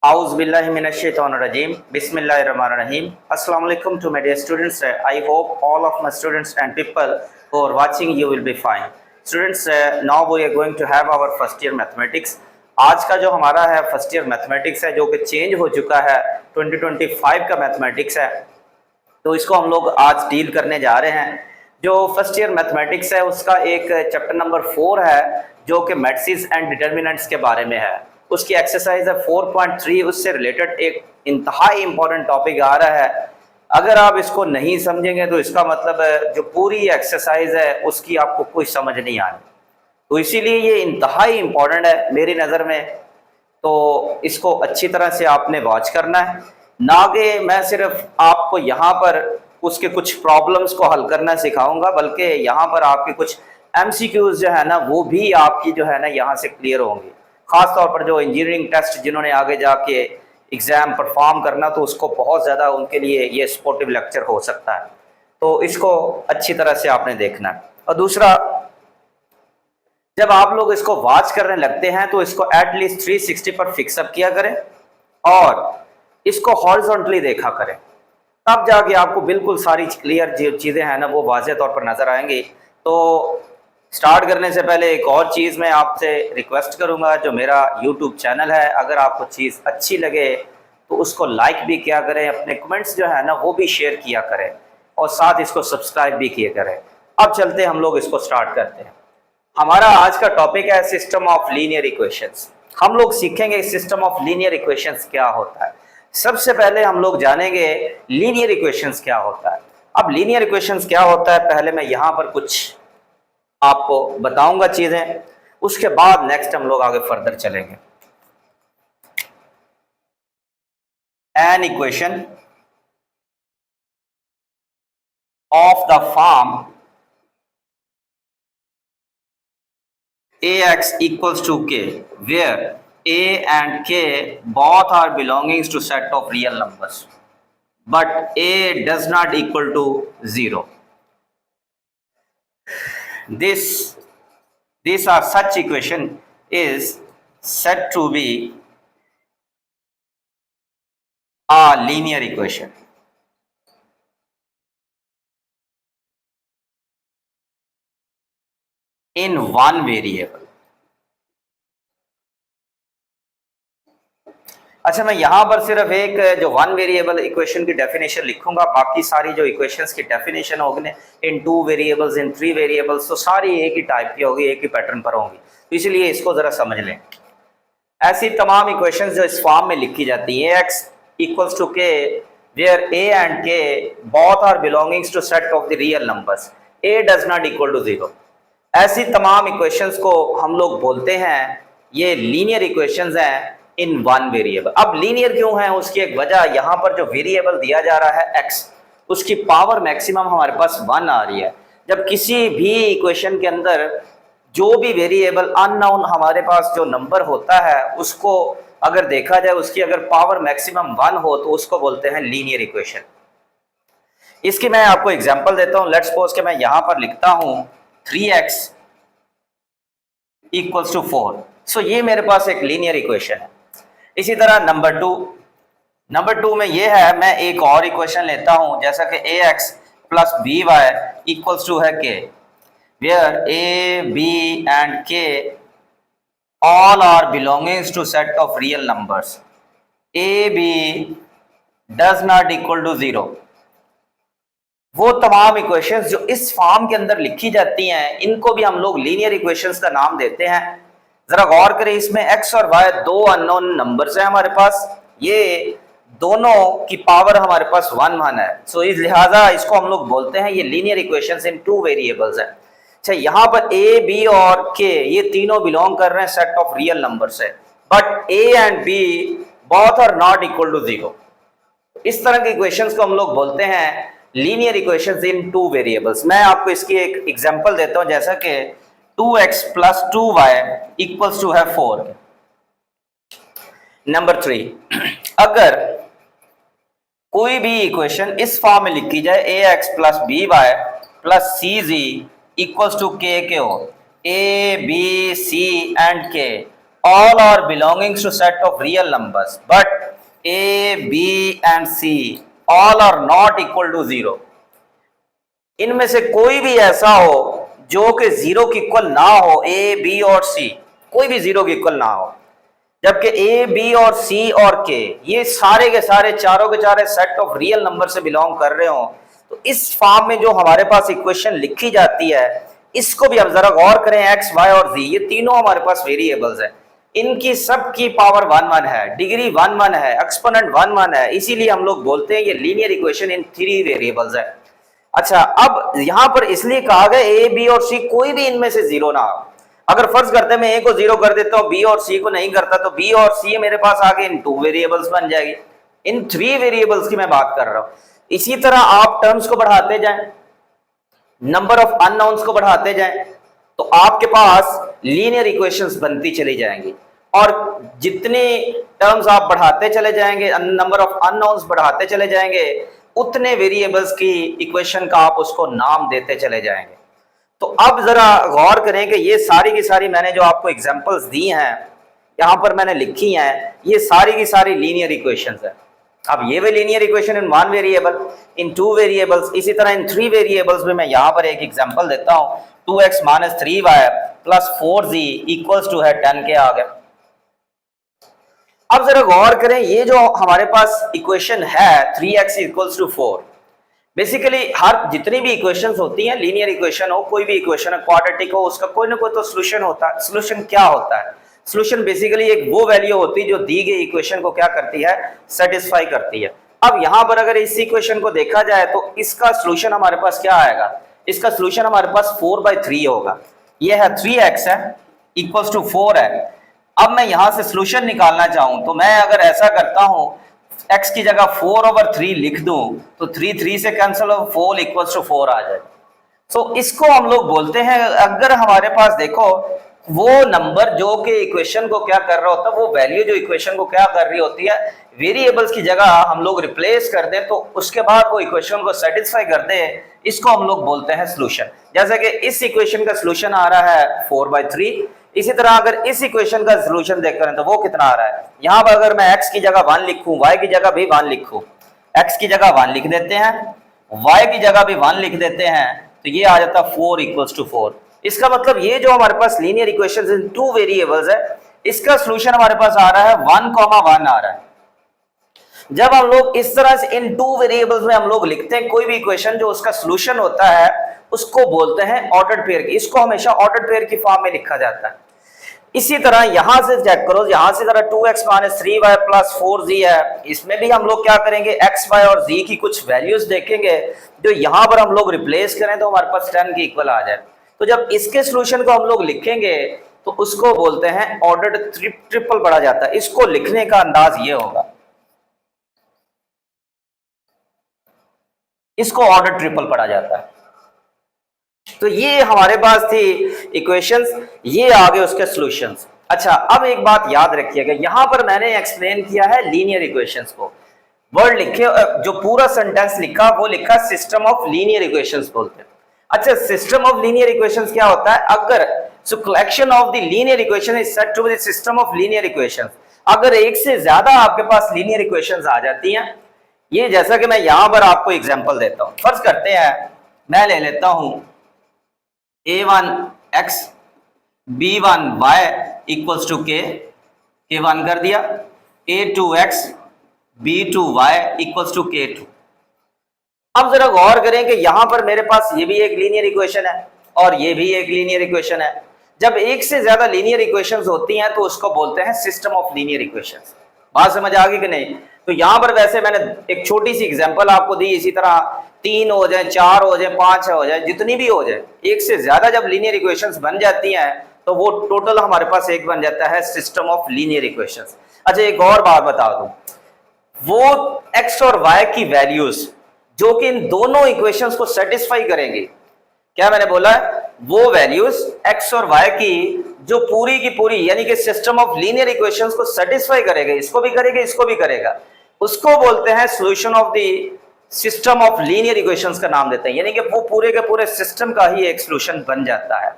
Auzubillahiminash-shaytanir-rajim. Bismillahir-rahmanir-rahim. Assalamu alaikum to my dear students. I hope all of my students and people who are watching you will be fine. Students, now we are going to have our first year mathematics. आज का जो हमारा है first year mathematics है जो कि change हो चुका है 2025 का मैथमेटिक्स है, तो इसको हम लोग आज डील करने जा रहे हैं। जो फर्स्ट ईयर मैथमेटिक्स है उसका एक चैप्टर नंबर 4 है जो कि मैट्रिसेस एंड डिटर्मिनेंट्स के बारे में है। उसकी एक्सरसाइज है 4.3, उससे रिलेटेड एक इंतहाई इंपॉर्टेंट टॉपिक आ रहा है। अगर आप इसको नहीं समझेंगे तो इसका मतलब जो पूरी एक्सरसाइज है उसकी आपको कोई समझ नहीं आनी, तो इसीलिए ये इंतहाई इंपॉर्टेंट है मेरी नज़र में। तो इसको अच्छी तरह से आपने वॉच करना है, ना कि मैं सिर्फ आपको यहाँ पर उसके कुछ प्रॉब्लम्स को हल करना सिखाऊंगा, बल्कि यहाँ पर आपके कुछ MCQs जो है ना वो भी आपकी जो है ना यहाँ से क्लियर होंगी। ख़ास तौर पर जो इंजीनियरिंग टेस्ट जिन्होंने आगे जाके एग्ज़ाम परफॉर्म करना, तो उसको बहुत ज़्यादा उनके लिए ये सपोर्टिव लेक्चर हो सकता है। तो इसको अच्छी तरह से आपने देखना है। और दूसरा, जब आप लोग इसको वॉच करने लगते हैं तो इसको एटलीस्ट 360 पर फिक्सअप किया करें और इसको हॉरिजॉन्टली देखा करें, तब जाके आपको बिल्कुल सारी क्लियर जो चीज़ें हैं ना वो वाज़ेह तौर पर नज़र आएंगी। तो स्टार्ट करने से पहले एक और चीज़ मैं आपसे रिक्वेस्ट करूंगा, जो मेरा YouTube चैनल है, अगर आपको चीज़ अच्छी लगे तो उसको लाइक भी किया करें, अपने कमेंट्स जो है ना वो भी शेयर किया करें और साथ इसको सब्सक्राइब भी किया करें। अब चलते हम लोग इसको स्टार्ट करते हैं। हमारा आज का टॉपिक है सिस्टम ऑफ लीनियर इक्वेशंस। हम लोग सीखेंगे सिस्टम ऑफ लीनियर इक्वेशंस क्या होता है। सबसे पहले हम लोग जानेंगे लीनियर इक्वेशंस क्या होता है। अब लीनियर इक्वेशंस क्या होता है पहले मैं यहाँ पर कुछ आपको बताऊंगा चीजें, उसके बाद नेक्स्ट हम लोग आगे फर्दर चलेंगे। An equation of the form ax equals to k where a and k both are belongings to set of real numbers but a does not equal to 0. These are such equation is said to be a linear equation. In one variable. अच्छा, मैं यहाँ पर सिर्फ एक जो one variable equation की definition लिखूंगा, बाकी सारी जो इक्वेशंस की डेफिनेशन होगी इन 2 वेरिएबल्स, इन 3 वेरिएबल्स, तो सारी एक ही टाइप की होगी, एक ही पैटर्न पर होंगी। तो इसलिए इसको ज़रा समझ लें। ऐसी तमाम इक्वेशंस जो इस फॉर्म में लिखी जाती हैं, x equals to k where a and k both are belongings to set of the real numbers, a does not equal to 0, ऐसी तमाम इक्वेशंस को हम लोग बोलते हैं ये लीनियर इक्वेशंस हैं इन वन वेरिएबल। अब लीनियर क्यों है, उसकी एक वजह, यहाँ पर जो वेरिएबल दिया जा रहा है x, उसकी पावर मैक्सिमम हमारे पास 1 आ रही है। जब किसी भी इक्वेशन के अंदर जो भी वेरिएबल अननोन हमारे पास जो नंबर होता है उसको अगर देखा जाए, उसकी अगर पावर मैक्सिमम 1 हो तो उसको बोलते हैं लीनियर इक्वेशन। इसकी मैं आपको एग्जाम्पल देता हूँ। लेट्स सपोज कि मैं यहाँ पर लिखता हूँ 3x इक्वल्स टू 4, सो ये मेरे पास एक लीनियर इक्वेशन है। इसी तरह नंबर 2 में ये है, मैं एक और इक्वेशन लेता हूं जैसा कि ax plus by equals to है k where a b and k all are belongings to set of real numbers, a b does not equal to 0। वो तमाम इक्वेशंस जो इस फॉर्म के अंदर लिखी जाती हैं इनको भी हम लोग लीनियर इक्वेशंस का नाम देते हैं। जरा गौर करें, इसमें x और y दो अननोन नंबर्स हैं हमारे पास, ये दोनों की पावर हमारे पास 1 है। सो इस लिहाजा इसको हम लोग बोलते हैं ये लीनियर इक्वेशंस इन 2 वेरिएबल्स है। अच्छा, यहाँ पर a b और k ये तीनों बिलोंग कर रहे हैं सेट ऑफ रियल नंबर्स है, but a and b both are not equal to 0। इस तरह के इक्वेशंस को हम लोग बोलते हैं लीनियर इक्वेशंस इन 2 वेरिएबल्स। मैं आपको इसकी एक एग्जांपल देता हूं, जैसा कि 2x plus 2y equals to है 4। नंबर 3, अगर कोई भी इक्वेशन इस फॉर्म में लिखी जाए ax plus by plus cz equals to k के हो, a b c and k all are belonging to set of real numbers but a, b and c all are not equal to 0। इनमें से कोई भी ऐसा हो जो कि 0 के इक्वल ना हो, a, b और c कोई भी 0 के इक्वल ना हो, जबकि a, b और c और k ये सारे के सारे चारों के चारे सेट ऑफ रियल नंबर से बिलोंग कर रहे हो, तो इस फॉर्म में जो हमारे पास इक्वेशन लिखी जाती है इसको भी अब जरा गौर करें। x, y और z ये तीनों हमारे पास वेरिएबल्स हैं, इनकी सबकी पावर 1 1 है, डिग्री 1 1 है, एक्सपोनेंट 1 1 है, इसीलिए हम लोग बोलते हैं ये लीनियर इक्वेशन इन 3 वेरिएबल्स है। अच्छा, अब यहां पर इसलिए कहा गया ए, बी और सी कोई भी इनमें से 0 ना हो। अगर फर्ज करते मैं ए को 0 कर देता हूं, बी और सी को नहीं करता, तो बी और सी मेरे पास आगे इन 2 वेरिएबल्स बन जाएगी। इन 3 वेरिएबल्स की मैं बात कर रहा हूं। इसी तरह आप टर्म्स को बढ़ाते जाएं, नंबर ऑफ अननोन्स को बढ़ाते जाएं, तो आपके पास लीनियर इक्वेशंस बनती चली जाएंगी, और जितने टर्म्स आप बढ़ाते चले जाएंगे, नंबर ऑफ अननोन्स बढ़ाते चले जाएंगे, उतने वेरिएबल्स की इक्वेशन का आप उसको नाम देते चले जाएंगे। तो अब जरा गौर करें कि ये सारी की सारी मैंने जो आपको एग्जांपल्स दी हैं यहां पर मैंने लिखी हैं, ये सारी की सारी लीनियर इक्वेशंस है। अब ये भी linear equation in 1 variable, in 2 variables, इसी तरह इन 3 वेरिएबल्स में मैं यहां पर एक एग्जांपल देता हूं, 2x - 3y + 4z = है 10 के आ गया। अब जरा गौर करें, ये जो हमारे पास इक्वेशन है 3x = 4, बेसिकली हर जितनी भी इक्वेशंस होती हैं, लीनियर इक्वेशन हो, कोई भी इक्वेशन है, क्वाड्रेटिक हो, उसका कोई ना कोई तो सॉल्यूशन होता है। सॉल्यूशन क्या होता है? सॉल्यूशन बेसिकली एक वो वैल्यू होती है जो दी गई इक्वेशन को क्या करती है, सेटिस्फाई करती है। अब यहाँ पर अगर इस इक्वेशन को देखा जाए तो इसका सॉल्यूशन हमारे पास क्या आएगा? इसका सॉल्यूशन हमारे पास 4/3 होगा। ये है 3x है = 4 है। अब मैं यहां से सॉल्यूशन निकालना चाहूं तो मैं अगर ऐसा करता हूं, x की जगह 4/3 लिख दूं तो 3 3 से कैंसिल हो, 4 = 4 आ जाएगा। तो इसको हम लोग बोलते हैं, अगर हमारे पास देखो वो नंबर जो कि इक्वेशन को क्या कर रहा होता है, वो वैल्यू जो इक्वेशन को क्या कर रही होती है, वेरिएबल्स की जगह हम लोग रिप्लेस कर दें तो उसके बाद वो इक्वेशन को सेटिस्फाई कर दे, इसको हम लोग बोलते हैं सॉल्यूशन। जैसे कि इस इक्वेशन का सॉल्यूशन आ रहा है 4/3, इसी तरह अगर इस इक्वेशन का सॉल्यूशन देख करें तो वो कितना आ रहा है, यहां पर अगर मैं x की जगह 1 लिखूं, y की जगह भी 1 लिखूं, x की जगह 1 लिख देते हैं, y की जगह भी 1 लिख देते हैं, तो ये आ जाता 4 = 4। इसका मतलब ये जो हमारे पास लीनियर इक्वेशंस इन 2 वेरिएबल्स है, इसका सॉल्यूशन हमारे पास आ रहा है 1,1 आ रहा है। जब हम लोग इस तरह से इन 2 वेरिएबल्स में हम लोग लिखते हैं कोई भी इक्वेशन, जो उसका सॉल्यूशन होता है उसको बोलते हैं ऑर्डर्ड पेयर की। इसको हमेशा ऑर्डर्ड पेयर की फॉर्म में लिखा जाता है। इसी तरह यहां से चेक करो, यहां से जरा 2x - 3y + 4z है, इसमें भी हम लोग क्या करेंगे, x, y और z की कुछ वैल्यूज देखेंगे, जो यहां पर हम लोग रिप्लेस करें तो हमारे पास 10 के इक्वल आ जाए। तो जब इसके सॉल्यूशन को हम लोग लिखेंगे तो उसको बोलते हैं ऑर्डर्ड ट्रिपल पढ़ा जाता है। इसको लिखने का अंदाज ये होगा, इसको ऑर्डर ट्रिपल पढ़ा जाता है। तो ये हमारे पास थी इक्वेशंस, ये आगे उसके सॉल्यूशंस। अच्छा, अब एक बात याद रखिएगा, यहां पर मैंने एक्सप्लेन किया है लीनियर इक्वेशंस को, वर्ड लिखे, जो पूरा सेंटेंस लिखा वो लिखा सिस्टम ऑफ लीनियर इक्वेशंस बोलते हैं। अच्छा, सिस्टम ऑफ लीनियर इक्वेशंस क्या होता है? अगर so collection of the linear equation is said to be the system of linear equations. अगर एक से ज्यादा आपके पास लीनियर इक्वेशंस आ जाती हैं, ये जैसा कि मैं यहां पर आपको एग्जांपल देता हूं, फर्ज करते हैं मैं ले लेता हूं a1x b1y = k1 कर दिया, a2x b2y = k2। अब जरा गौर करें कि यहां पर मेरे पास ये भी एक लीनियर इक्वेशन है और ये भी एक लीनियर इक्वेशन है। जब एक से ज्यादा लीनियर इक्वेशंस होती हैं तो उसको बोलते हैं सिस्टम ऑफ लीनियर इक्वेशंस। बात समझ आ गई कि नहीं? तो यहां पर वैसे मैंने एक छोटी सी एग्जांपल आपको दी, इसी तरह 3 हो जाए, 4 हो जाए, 5 हो जाए, जितनी भी हो जाए, एक से ज्यादा जब लीनियर इक्वेशंस बन जाती हैं तो वो टोटल हमारे पास एक बन जाता है सिस्टम ऑफ लीनियर इक्वेशंस। अच्छा, एक और बात बता दूं, वो x और y की वैल्यूज जो कि इन दोनों इक्वेशंस को सेटिस्फाई करेंगी, क्या मैंने बोला है, वो वैल्यूज x और y की जो पूरी की पूरी यानी कि सिस्टम ऑफ लीनियर इक्वेशंस को सेटिस्फाई करेगा, इसको भी करेगा, इसको भी करेगा, उसको बोलते हैं solution of the system of linear equations का नाम देते हैं। यानी कि वो पूरे के पूरे सिस्टम का ही एक सॉल्यूशन बन जाता है।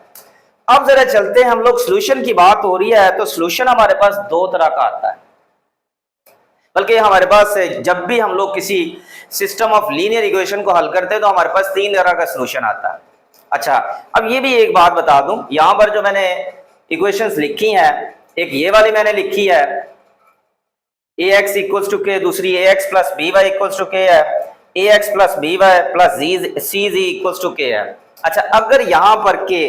अब जरा चलते हैं हम लोग, सॉल्यूशन की बात हो रही है तो सॉल्यूशन हमारे पास दो तरह का आता है, बल्कि हमारे पास जब भी हम लोग किसी सिस्टम ऑफ लीनियर इक्वेशन को हल करते हैं तो हमारे पास तीन तरह का सॉल्यूशन आता है। अच्छा, अब ये भी एक बात बता दूं, यहां पर जो मैंने इक्वेशंस लिखी हैं, एक ये वाली मैंने लिखी है ax इक्वल्स टू के, दूसरी ax plus b y equals to k है, ax plus b y plus c z equals to k है। अच्छा, अगर यहां पर के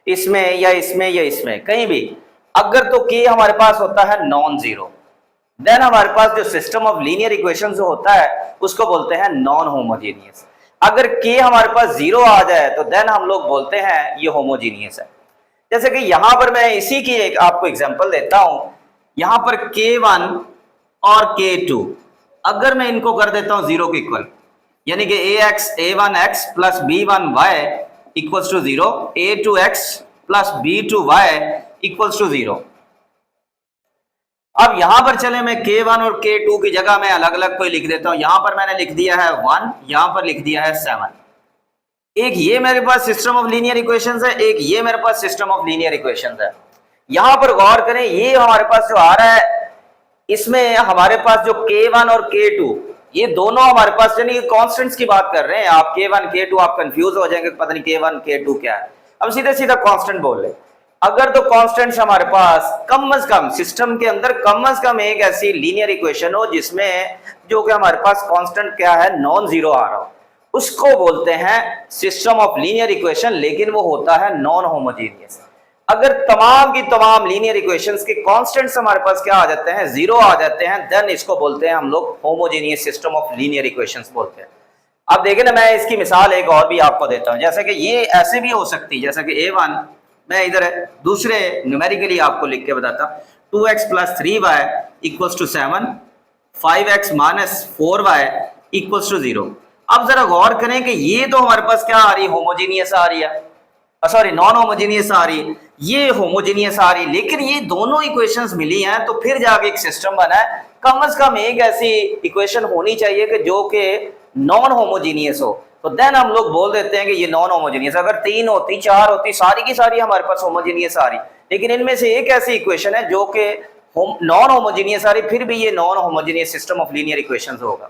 इसमें या इसमें या इसमें कहीं भी अगर तो के हमारे पास होता है नॉन जीरो, देन हमारे पास जो सिस्टम ऑफ लीनियर इक्वेशन जो होता है उसको बोलते हैं नॉन होमोजीनियस। अगर के हमारे पास जीरो आ जाए तो देन हम लोग बोलते हैं ये होमोजीनियस है। जैसे कि यहां पर मैं इसी की एक आपको एग्जांपल देता हूं, यहां पर k1 और k2 अगर मैं इनको कर देता हूं जीरो के इक्वल, यानी कि a1x plus b1y equals to zero, a2x plus b2y equals to zero. अब यहां पर चले मैं k1 और k2 की जगह मैं अलग अलग कोई लिख देता हूं, यहां पर मैंने लिख दिया है 1, यहां पर लिख दिया है 7। एक ये मेरे पास सिस्टम ऑफ लीनियर इक्वेशंस है, एक ये मेरे पास सिस्टम ऑफ लीनियर इक्वेशंस है। यहां पर गौर करें, ये हमारे पास जो आ रहा है इसमें हमारे पास जो k1 और k2 ये दोनों हमारे पास, यानी कांस्टेंट्स की बात कर रहे हैं। आप k1 k2 आप कंफ्यूज हो जाएंगे, पता नहीं k1 k2 क्या है। अब सीधे सीधा कांस्टेंट बोल ले, अगर तो कांस्टेंट्स हमारे पास कम से कम सिस्टम के अंदर कम से कम एक ऐसी लीनियर इक्वेशन हो जिसमें जो कि हमारे पास कांस्टेंट क्या है नॉन जीरो आ रहा हो, उसको बोलते हैं सिस्टम ऑफ लीनियर इक्वेशन, लेकिन वो होता है नॉन होमोजीनियस। अगर तमाम की तमाम लीनियर इक्वेशंस के कांस्टेंट्स हमारे पास क्या आ जाते हैं, जीरो आ जाते हैं, देन इसको बोलते हैं हम लोग homogeneous system of linear equations बोलते हैं। अब देखिए ना, मैं इसकी मिसाल एक और भी आपको देता हूं, जैसे कि ये ऐसे भी हो सकती है, जैसे कि a1 मैं इधर दूसरे न्यूमेरिकली आपको लिख के बताता, 2x plus 3y equals to 7, 5x minus 4y equals to 0। अब जरा गौर करें कि ये तो हमारे पास क्या आ रही है, होमोजीनियस आ रही है, सॉरी नॉन होमोजीनियस आ रही है, ये होमोजीनियस आ रही है, लेकिन ये दोनों इक्वेशंस मिली हैं तो फिर जाके एक सिस्टम बना है। कम से कम एक ऐसी इक्वेशन होनी चाहिए कि जो कि नॉन होमोजीनियस हो, तो देन हम लोग बोल देते हैं कि ये नॉन होमोजीनियस। अगर 3 होती 4 होती सारी की सारी हमारे पास होमोजीनियस आ रही, लेकिन इनमें से एक ऐसी इक्वेशन है जो कि नॉन होमोजीनियस आ रही, फिर भी ये non homogeneous system of linear equations होगा।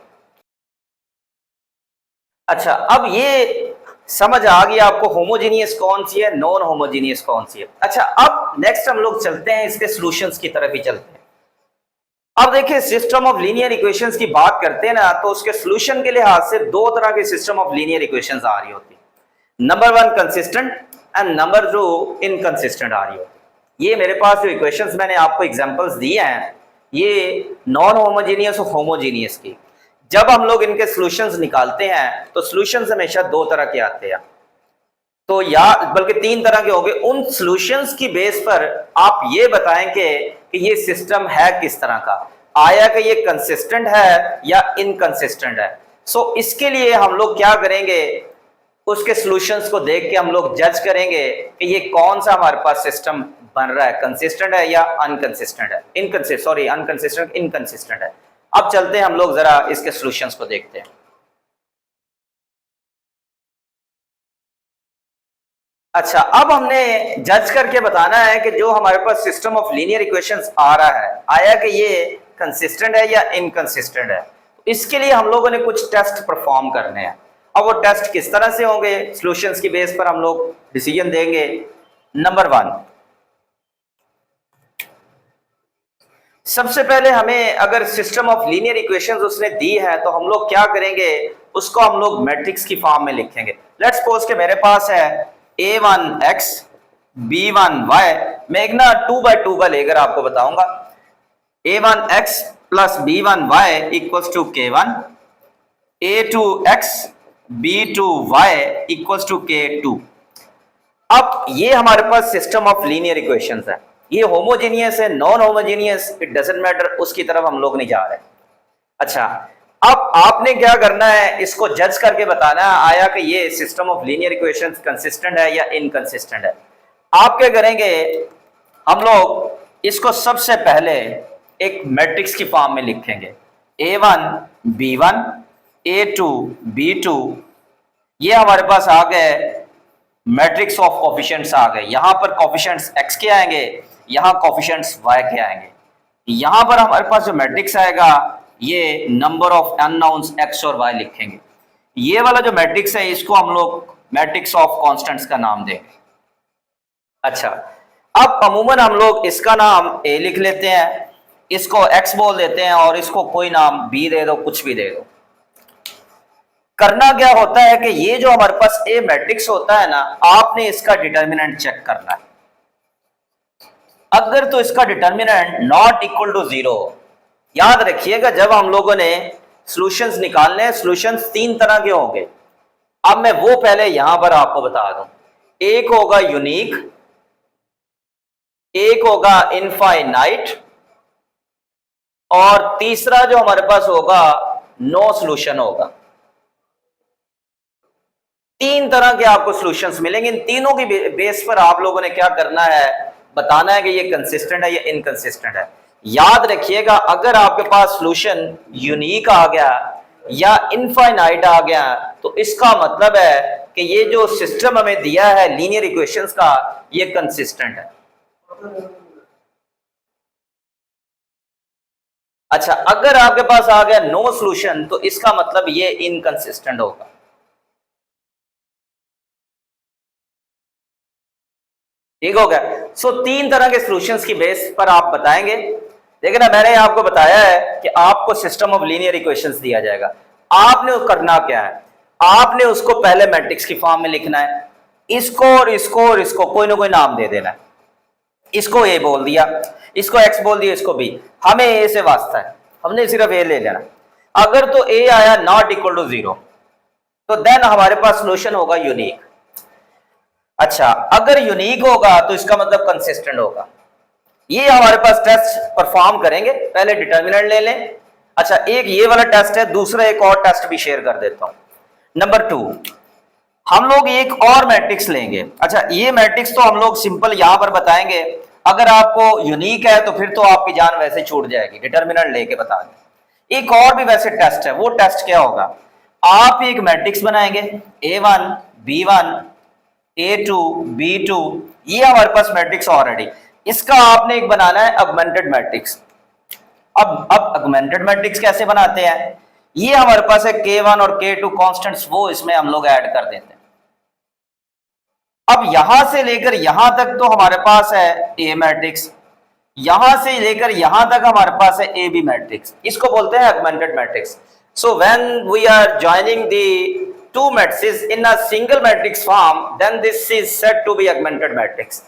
अच्छा, अब ये समझ आ गया आपको होमोजीनियस कौन सी है, नॉन होमोजीनियस कौन सी है। अच्छा, अब नेक्स्ट हम लोग चलते हैं इसके सॉल्यूशंस की तरफ ही चलते हैं। अब देखिए, सिस्टम ऑफ लीनियर इक्वेशंस की बात करते हैं ना, तो उसके सॉल्यूशन के लिहाज से दो तरह के सिस्टम ऑफ लीनियर इक्वेशंस आ रही होती है। Number 1 consistent and number 2 inconsistent आ रही होती है। ये मेरे पास जो इक्वेशंस मैंने आपको एग्जांपल्स दिए हैं, ये नॉन होमोजीनियस और होमोजीनियस की, जब हम लोग इनके सॉल्यूशंस निकालते हैं तो सॉल्यूशंस हमेशा दो तरह के आते हैं, तो या बल्कि 3 तरह के होंगे। उन सॉल्यूशंस की बेस पर आप ये बताएंगे कि ये सिस्टम है किस तरह का, आया कि ये कंसिस्टेंट है या इनकंसिस्टेंट है। सो इसके लिए हम लोग क्या करेंगे, उसके सॉल्यूशंस को देख के हम लोग जज करेंगे कि ये कौन सा हमारे पास सिस्टम बन रहा है, कंसिस्टेंट है या अनकंसिस्टेंट है, अनकंसिस्टेंट इनकंसिस्टेंट है। अब चलते हैं हम लोग जरा इसके सॉल्यूशंस को देखते हैं। अच्छा, अब हमने जज करके बताना है कि जो हमारे पास सिस्टम ऑफ लीनियर इक्वेशंस आ रहा है, आया कि ये कंसिस्टेंट है या इनकंसिस्टेंट है। इसके लिए हम लोगों ने कुछ टेस्ट परफॉर्म करने हैं। अब वो टेस्ट किस तरह से होंगे, सॉल्यूशंस की बेस पर हम लोग डिसीजन देंगे। नंबर 1, सबसे पहले हमें अगर सिस्टम ऑफ लीनियर इक्वेशंस उसने दी है तो हम लोग क्या करेंगे, उसको हम लोग मैट्रिक्स की फॉर्म में लिखेंगे। लेट्स सपोज के मेरे पास है a1x b1y, मैं एक ना 2x2 का लेकर आपको बताऊंगा। a1x plus b1y equals to k1, a2x b2y equals to k2। अब ये हमारे पास सिस्टम ऑफ लीनियर इक्वेशंस है, ये होमोजीनियस है non homogeneous it doesn't matter, उसकी तरफ हम लोग नहीं जा रहे। अच्छा, अब आपने क्या करना है, इसको जज करके बताना है आया कि ये system of linear equations consistent है या इनकंसिस्टेंट है। आप क्या करेंगे, हम लोग इसको सबसे पहले एक मैट्रिक्स की फॉर्म में लिखेंगे, a1 b1 a2 b2, ये हमारे पास आ गए मैट्रिक्स ऑफ कोफिशिएंट्स आ गए। यहां पर कोफिशिएंट्स x के आएंगे, यहां कोफिशिएंट्स y के आएंगे। यहां पर हमारे पास जो मैट्रिक्स आएगा ये नंबर ऑफ अननोन्स x और y लिखेंगे। ये वाला जो मैट्रिक्स है इसको हम लोग मैट्रिक्स ऑफ कांस्टेंट्स का नाम देंगे। अच्छा, अब अमूमन हम लोग इसका नाम a लिख लेते हैं, इसको x बोल देते हैं और इसको कोई नाम b दे दो, कुछ भी दे दो। करना क्या होता है कि ये जो हमारे पास ए मैट्रिक्स होता है ना, आपने इसका डिटर्मिनेंट चेक करना है। अगर तो इसका डिटर्मिनेंट नॉट इक्वल टू 0, याद रखिएगा जब हम लोगों ने सॉल्यूशंस निकालने हैं, सॉल्यूशंस तीन तरह के होंगे। अब मैं वो पहले यहां पर आपको बता दूं, एक होगा यूनिक, एक होगा इनफाइनाइट और तीसरा जो हमारे पास होगा नो सॉल्यूशन होगा। तीन तरह के आपको सॉल्यूशंस मिलेंगे। इन तीनों की बेस पर आप लोगों ने क्या करना है, बताना है कि ये कंसिस्टेंट है या इनकंसिस्टेंट है। याद रखिएगा अगर आपके पास सॉल्यूशन यूनिक आ गया या इनफाइनाइट आ गया तो इसका मतलब है कि ये जो सिस्टम हमें दिया है लीनियर इक्वेशंस का, ये कंसिस्टेंट है। अच्छा, अगर आपके पास आ गया नो सॉल्यूशन तो इसका मतलब ये इनकंसिस्टेंट होगा। ठीक हो गया। सो तीन तरह के सॉल्यूशंस की बेस पर आप बताएंगे। देखिए ना, मैंने आपको बताया है कि आपको सिस्टम ऑफ लीनियर इक्वेशंस दिया जाएगा, आपने करना क्या है, आपने उसको पहले मैट्रिक्स की फॉर्म में लिखना है, इसको और इसको और इसको कोई ना कोई नाम दे देना है। इसको ए बोल दिया, इसको एक्स बोल दिया, इसको बी। हमें ए से वास्ता है, हमने सिर्फ ए ले लेना। अगर तो ए आया नॉट इक्वल टू 0 तो देन हमारे पास सॉल्यूशन होगा यूनिक। अच्छा, अगर यूनिक होगा तो इसका मतलब कंसिस्टेंट होगा। ये हमारे पास टेस्ट परफॉर्म करेंगे, पहले डिटर्मिनेंट ले लें। अच्छा, एक ये वाला टेस्ट है, दूसरा एक और टेस्ट भी शेयर कर देता हूं। नंबर 2, हम लोग एक और मैट्रिक्स लेंगे। अच्छा, ये मैट्रिक्स तो हम लोग सिंपल यहां पर बताएंगे, अगर आपको यूनिक है तो फिर तो आपकी जान वैसे छूट जाएगी, डिटर्मिनेंट लेके बता दें। एक और भी वैसे टेस्ट है, वो टेस्ट क्या होगा, आप एक मैट्रिक्स बनाएंगे A1 B1 A2 B2, ये हमारे पास मैट्रिक्स ऑलरेडी, इसका आपने एक बनाना है ऑगमेंटेड मैट्रिक्स। अब ऑगमेंटेड मैट्रिक्स कैसे बनाते हैं, ये हमारे पास है K1 और K2 कांस्टेंट्स, वो इसमें हम लोग ऐड कर देते हैं। अब यहां से लेकर यहां तक तो हमारे पास है ए मैट्रिक्स, यहां से लेकर यहां तक हमारे पास है ए बी मैट्रिक्स, इसको बोलते हैं augmented matrix. So when we are joining the two matrices in a single matrix form, then this is said to be augmented matrix।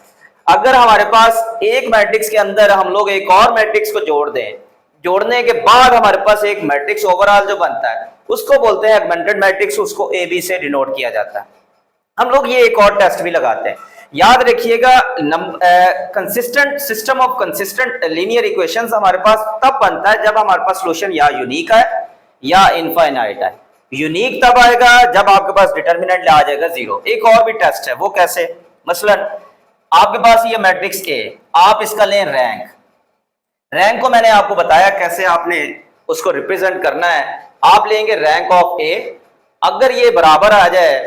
अगर हमारे पास एक मैट्रिक्स के अंदर हम लोग एक और मैट्रिक्स को जोड़ दें, जोड़ने के बाद हमारे पास एक मैट्रिक्स ओवरऑल जो बनता है उसको बोलते हैं ऑगमेंटेड मैट्रिक्स, उसको ए बी से डिनोट किया जाता है। हम लोग ये एक और टेस्ट भी लगाते हैं, याद रखिएगा। Consistent system of consistent linear equations हमारे पास तब बनता है जब हमारे पास सॉल्यूशन या यूनिक है या इनफाइनाइट है। यूनिक तब आएगा जब आपके पास डिटर्मिनेंट आ जाएगा 0। एक और भी टेस्ट है, वो कैसे, मसलन आपके पास ये मैट्रिक्स ए, आप इसका लें रैंक। रैंक को मैंने आपको बताया कैसे आपने उसको रिप्रेजेंट करना है। आप लेंगे रैंक ऑफ ए, अगर ये बराबर आ जाए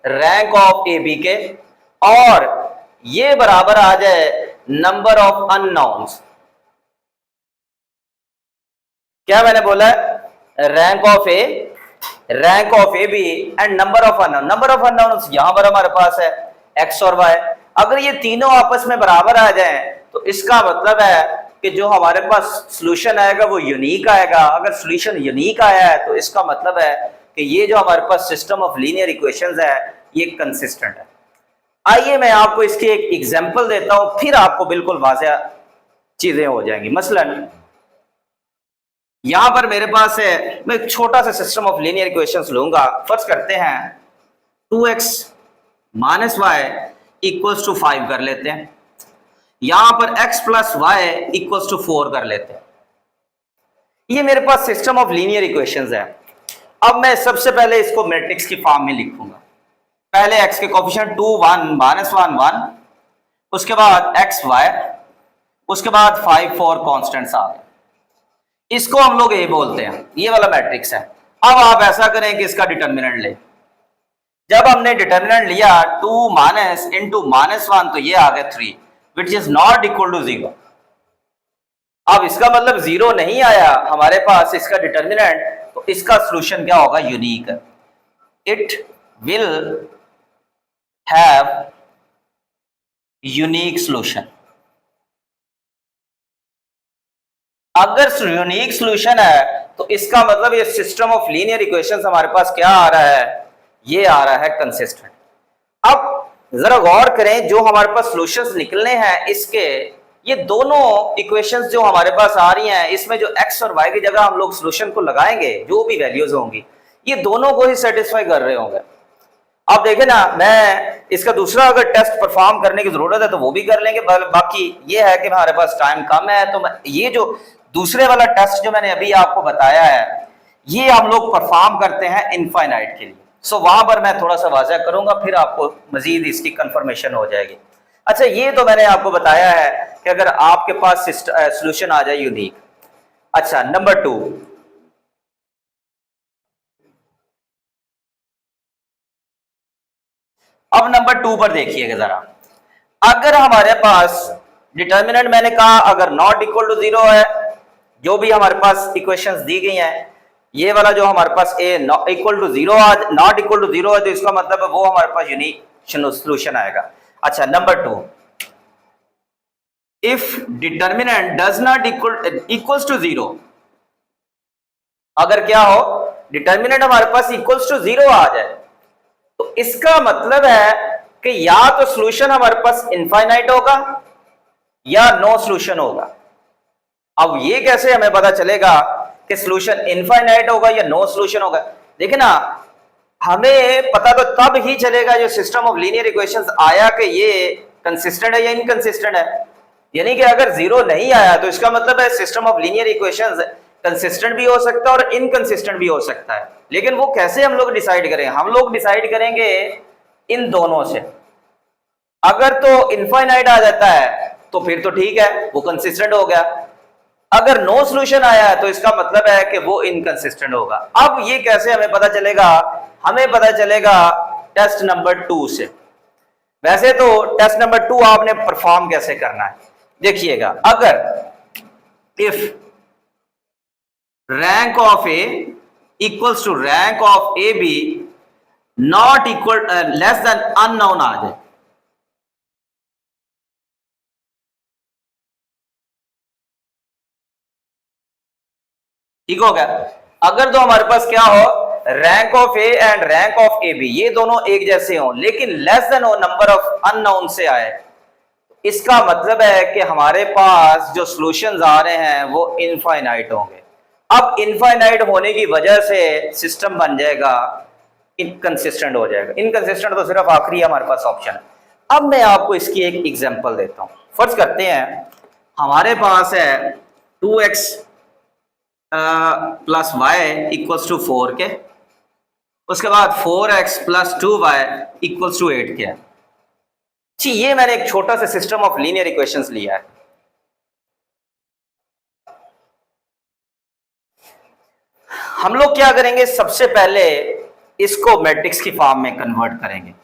रैंक ऑफ ए बी के और ये बराबर आ जाए नंबर ऑफ अननोन्स, क्या मैंने बोला है, rank of A b and number of unknown. Number of unknowns यहां पर हमारे पास है एक्स और वाई। अगर ये तीनों आपस में बराबर आ जाएं तो इसका मतलब है कि जो हमारे पास सॉल्यूशन आएगा वो यूनिक आएगा। अगर सॉल्यूशन यूनिक आया है तो इसका मतलब है कि ये जो हमारे पास सिस्टम ऑफ लीनियर इक्वेशंस है ये कंसिस्टेंट है। आइए मैं आपको इसकी एक एग्जांपल देता हूं, फिर आपको बिल्कुल वाज़ेह चीजें हो जाएंगी। मसलन यहां पर मेरे पास है, मैं एक छोटा सा सिस्टम ऑफ लीनियर इक्वेशंस लूंगा। फर्ज करते हैं 2x minus Y equals to 5 कर लेते हैं, यहां पर x plus y equals to 4 कर लेते हैं। ये मेरे पास सिस्टम ऑफ लीनियर इक्वेशंस है। अब मैं सबसे पहले इसको मैट्रिक्स की फॉर्म में लिखूंगा। पहले x के कोफिशिएंट 2 1 माइनस 1 1, उसके बाद x y, उसके बाद 5 4 कॉन्स्टेंट्स आ गए। इसको हम लोग ए बोलते हैं, ये वाला मैट्रिक्स है। अब आप ऐसा करें कि इसका डिटर्मिनेंट ले, जब हमने डिटर्मिनेंट लिया 2 माइनस इंटू -1 तो ये आ गया 3 which is not equal to 0। अब इसका मतलब 0 नहीं आया हमारे पास इसका डिटर्मिनेंट, तो इसका सोल्यूशन क्या होगा? Unique. It will have unique solution. अगर यूनिक सोल्यूशन है तो इसका मतलब ये सिस्टम ऑफ लीनियर इक्वेशंस हमारे पास क्या आ रहा है? ये आ रहा है कंसिस्टेंट। अब जरा गौर करें, जो हमारे पास सॉल्यूशंस निकलने हैं इसके, ये दोनों इक्वेशंस जो हमारे पास आ रही हैं, इसमें जो x और y की जगह हम लोग सॉल्यूशन को लगाएंगे, जो भी वैल्यूज होंगी, ये दोनों को ही सेटिस्फाई कर रहे होंगे। आप देखें ना, मैं इसका दूसरा अगर टेस्ट परफॉर्म करने की जरूरत है तो वो भी कर लेंगे, बाकी ये है कि हमारे पास टाइम कम है, तो ये जो दूसरे वाला टेस्ट जो मैंने अभी आपको बताया है, ये हम लोग परफॉर्म करते हैं इनफाइनाइट के लिए। सो वहां पर मैं थोड़ा सा वाज़ा करूंगा, फिर आपको मजीद इसकी कंफर्मेशन हो जाएगी। अच्छा, ये तो मैंने आपको बताया है कि अगर आपके पास सोल्यूशन आ जाए यूनिक। अच्छा, नंबर 2, अब नंबर 2 पर देखिएगा जरा। अगर हमारे पास डिटर्मिनेंट मैंने कहा अगर नॉट इक्वल टू 0 है, जो भी हमारे पास इक्वेशंस दी गई हैं, ये वाला जो हमारे पास A equal to 0 not equal to 0 है, तो इसका मतलब है वो हमारे पास यूनिक सोल्यूशन आएगा। अच्छा, number 2, if determinant does not equals to 0, अगर क्या हो, डिटर्मिनेंट हमारे पास इक्वल्स टू 0 आ जाए, तो इसका मतलब है कि या तो सॉल्यूशन हमारे पास इनफाइनाइट होगा या नो सॉल्यूशन होगा। अब ये कैसे हमें पता चलेगा कि सॉल्यूशन इनफाइनाइट होगा या नो सॉल्यूशन होगा? देखिए ना, हमें पता तो तब ही चलेगा जो सिस्टम ऑफ लीनियर इक्वेशंस आया कि ये कंसिस्टेंट है या इनकंसिस्टेंट है। यानी कि अगर 0 नहीं आया तो इसका मतलब है system of linear equations consistent भी हो सकता है और इनकंसिस्टेंट भी हो सकता है। लेकिन वो कैसे हम लोग डिसाइड करेंगे? हम लोग डिसाइड करेंगे इन दोनों से। अगर तो इनफाइनाइट आ जाता है तो फिर तो ठीक है, वो कंसिस्टेंट हो गया। अगर नो सॉल्यूशन आया है तो इसका मतलब है कि वो इनकंसिस्टेंट होगा। अब ये कैसे हमें पता चलेगा? हमें पता चलेगा टेस्ट नंबर 2 से। वैसे तो टेस्ट नंबर 2 आपने परफॉर्म कैसे करना है, देखिएगा। अगर if rank of A equals to rank of A B not equal less than unknown आ जाए, ठीक हो गया। अगर तो हमारे पास क्या हो, rank of A and rank of A B ये दोनों एक जैसे हो, लेकिन less than number of unknown से आए, इसका मतलब है कि हमारे पास जो सॉल्यूशंस आ रहे हैं वो इनफाइनाइट होंगे। अब इनफाइनाइट होने की वजह से सिस्टम बन जाएगा इनकंसिस्टेंट हो जाएगा। इनकंसिस्टेंट तो सिर्फ आखिरी हमारे पास ऑप्शन है। अब मैं आपको इसकी एक एग्जांपल देता हूं। फर्ज करते हैं हमारे पास है 2x plus y equals to 4 के, उसके बाद 4x plus 2y equals to 8 के। जी, ये मैंने एक छोटा सा सिस्टम ऑफ लीनियर इक्वेशंस लिया है। हम लोग क्या करेंगे, सबसे पहले इसको मैट्रिक्स की फॉर्म में कन्वर्ट करेंगे।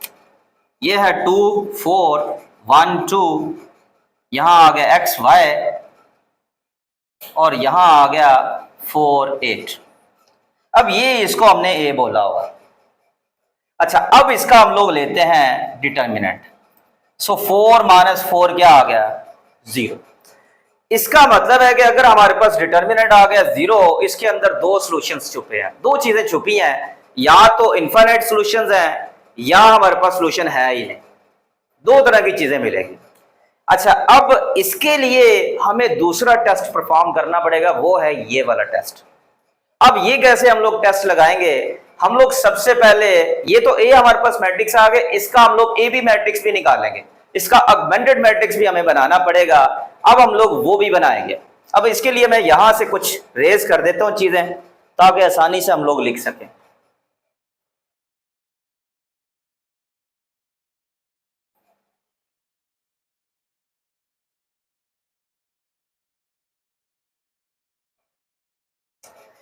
ये है 2 4 1 2, यहां आ गया x y और यहां आ गया 4 8। अब ये इसको हमने a बोला हुआ। अच्छा, अब इसका हम लोग लेते हैं डिटर्मिनेंट। सो 4 माइनस 4 क्या आ गया? 0। इसका मतलब है कि अगर हमारे पास डिटर्मिनेंट आ गया 0, इसके अंदर दो सॉल्यूशंस छुपे हैं, दो चीजें छुपी हैं। या तो इनफाइनाइट सॉल्यूशंस हैं या हमारे पास सॉल्यूशन है ही नहीं। दो तरह की चीजें मिलेगी। अच्छा, अब इसके लिए हमें दूसरा टेस्ट परफॉर्म करना पड़ेगा, वो है ये वाला टेस्ट। अब ये कैसे हम लोग टेस्ट लगाएंगे? हम लोग सबसे पहले, ये तो ए हमारे पास मैट्रिक्स आ गए, इसका हम लोग ए बी मैट्रिक्स भी निकालेंगे। इसका ऑगमेंटेड मैट्रिक्स भी हमें बनाना पड़ेगा। अब हम लोग वो भी बनाएंगे। अब इसके लिए मैं यहां से कुछ रेज कर देता हूं चीजें, ताकि आसानी से हम लोग लिख सकें।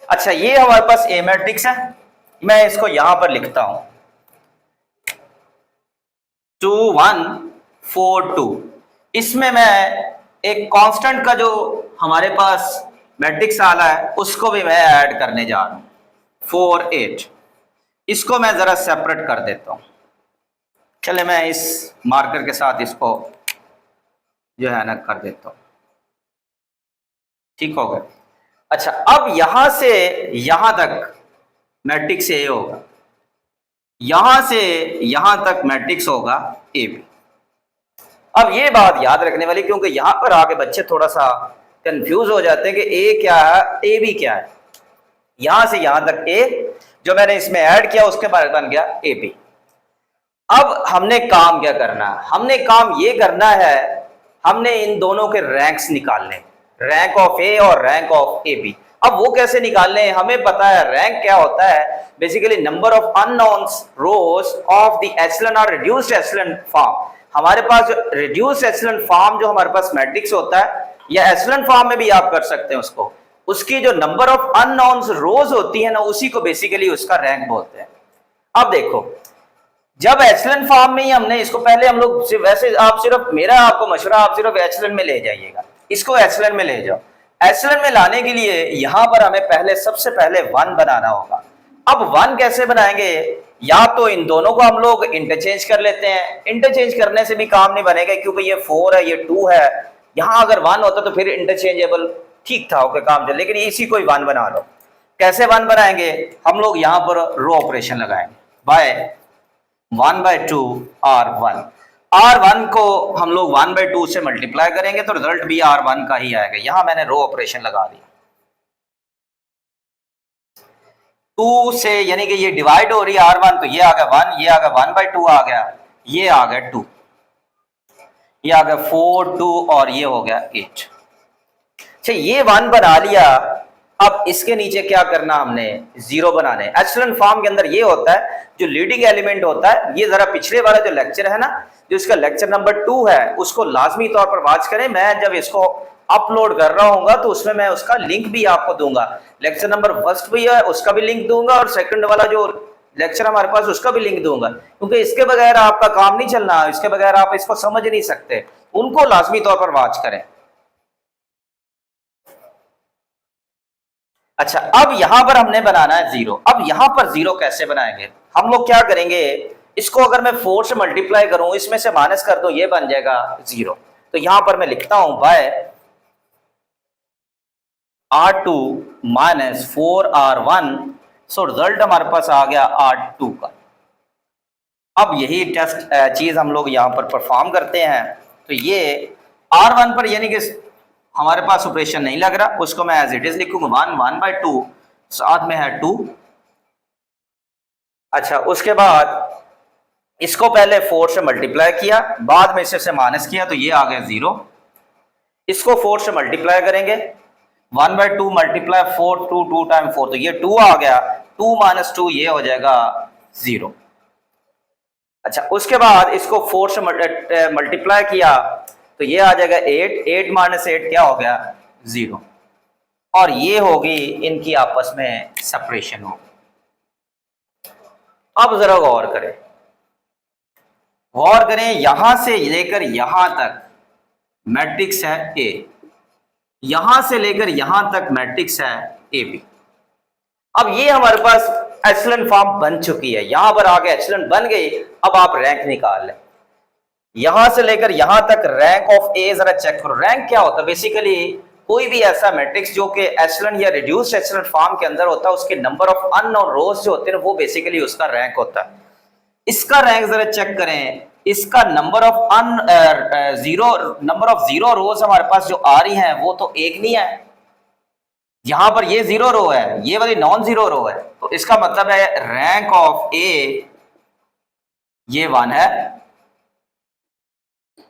अच्छा, ये हमारे पास ए मैट्रिक्स है, मैं इसको यहां पर लिखता हूं। 2142। इसमें मैं एक कांस्टेंट का जो हमारे पास मैट्रिक्स आला है उसको भी मैं ऐड करने जा रहा हूं 48। इसको मैं जरा सेपरेट कर देता हूं। चले मैं इस मार्कर के साथ इसको जो है ना कर देता हूं। ठीक हो गया। अच्छा, अब यहां से यहां तक मैट्रिक्स ए होगा, यहां से यहां तक मैट्रिक्स होगा ए बी। अब ये बात याद रखने वाली, क्योंकि यहां पर आके बच्चे थोड़ा सा कंफ्यूज हो जाते हैं कि ए क्या है, ए बी क्या है। यहां से यहां तक ए जो मैंने इसमें ऐड किया उसके बाद बन गया ए बी। अब हमने काम क्या करना है, हमने काम ये करना है, हमने इन दोनों के रैंक्स निकालने, रैंक ऑफ ए और रैंक ऑफ ए बी। अब वो कैसे निकालने हैं, हमें पता है रैंक क्या होता है, basically number of unknowns rows of the echelon और रिड्यूस्ड एचेलॉन फॉर्म। हमारे पास रिड्यूस्ड एचेलॉन फॉर्म जो हमारे पास मैट्रिक्स होता है, या एचेलॉन फॉर्म में भी आप कर सकते हैं उसको, उसकी जो नंबर ऑफ अननोन्स रोज होती है ना, उसी को बेसिकली उसका रैंक बोलते हैं। अब देखो, जब एचेलॉन फॉर्म में ही हमने इसको, पहले हम लोग वैसे आप सिर्फ, मेरा आपको मशवरा, आप सिर्फ एचेलॉन में ले जाइएगा, इसको एचेलॉन में ले जाओ। एचेलॉन में लाने के लिए यहां पर हमें पहले सबसे पहले 1 बनाना होगा। अब 1 कैसे बनाएंगे, या तो इन दोनों को हम लोग इंटरचेंज कर लेते हैं, इंटरचेंज करने से भी काम नहीं बनेगा क्योंकि ये 4 है ये 2 है, यहां अगर 1 होता तो फिर इंटरचेंजेबल ठीक था, ओके काम चल, लेकिन इसी को 1 बना लो। कैसे 1 बनाएंगे, हम लोग यहां पर रो ऑपरेशन लगाएंगे, बाय 1/2 R1। R1 को हम लोग 1/2 से मल्टीप्लाई करेंगे तो रिजल्ट भी R1 का ही आएगा। यहां मैंने रो ऑपरेशन लगा दिया, 2 से, यानी कि ये डिवाइड हो रही है R1, तो ये आ गया 1, ये आ गया 1/2 आ गया, ये आ गया 2, ये आ गया 4, 2 और ये हो गया 8। अच्छा, ये 1 बना लिया। अब इसके नीचे क्या करना, हमने 0 बनाने। एचेलॉन फॉर्म के अंदर ये होता है, जो लीडिंग एलिमेंट होता है, ये जरा पिछले वाला जो लेक्चर है ना, जो इसका लेक्चर नंबर 2 है, उसको लाजमी तौर पर वॉच करें। मैं जब इसको अपलोड कर रहा हूँ तो उसमें मैं उसका लिंक भी आपको दूंगा, लेक्चर नंबर 1 भी है उसका भी लिंक दूंगा, और सेकंड वाला जो लेक्चर हमारे पास उसका भी लिंक दूंगा, क्योंकि इसके बगैर आपका काम नहीं चलना, इसके बगैर आप इसको समझ नहीं सकते। उनको लाजमी तौर पर वॉच करें। अच्छा, अब यहां पर हमने बनाना है 0। अब यहां पर 0 कैसे बनाएंगे, हम लोग क्या करेंगे, इसको अगर मैं 4 से मल्टीप्लाई करूं, इसमें से माइनस कर दूं, ये बन जाएगा 0। तो यहां पर मैं लिखता हूं bye R2 minus 4R1। So result हमारे पास आ गया R2 का। अब यही टेस्ट चीज हम लोग यहां पर परफॉर्म करते हैं। तो ये R1 पर यानी कि हमारे पास ऑपरेशन नहीं लग रहा, उसको मैं एज इट इज लिखूंगा 1/2, साथ में है 2। अच्छा, उसके बाद इसको पहले 4 से मल्टीप्लाई किया, बाद में इसे माइनस किया, तो ये आ गया 0। इसको 4 से मल्टीप्लाई करेंगे, 1/2 मल्टीप्लाई 4, 2 टाइम 4, तो ये 2 आ गया, 2 माइनस 2 ये हो जाएगा 0। अच्छा, उसके बाद इसको 4 से मल्टीप्लाई किया तो ये आ जाएगा 8 माइनस 8 क्या हो गया 0, और ये होगी इनकी आपस में सेपरेशन होगी। अब जरा गौर करें, यहां से लेकर यहां तक मैट्रिक्स है ए, यहां से लेकर यहां तक मैट्रिक्स है ए बी। अब ये हमारे पास एचेलॉन फॉर्म बन चुकी है, यहां पर आगे एचेलॉन बन गई। अब आप रैंक निकाल लें, यहां से लेकर यहां तक रैंक ऑफ ए जरा चेक करो। रैंक क्या होता है, बेसिकली कोई भी ऐसा मैट्रिक्स जो कि एचेलॉन या रिड्यूस्ड एचेलॉन फॉर्म के अंदर होता है, उसके नंबर ऑफ अननोन रोज जो होते हैं वो बेसिकली उसका रैंक होता है। इसका रैंक जरा चेक करें, इसका नंबर ऑफ जीरो रोज हमारे पास जो आ रही हैं वो तो एक नहीं है, यहां पर ये 0 रो है, ये वाली नॉन 0 रो है, तो इसका मतलब है रैंक ऑफ ए ये 1 है।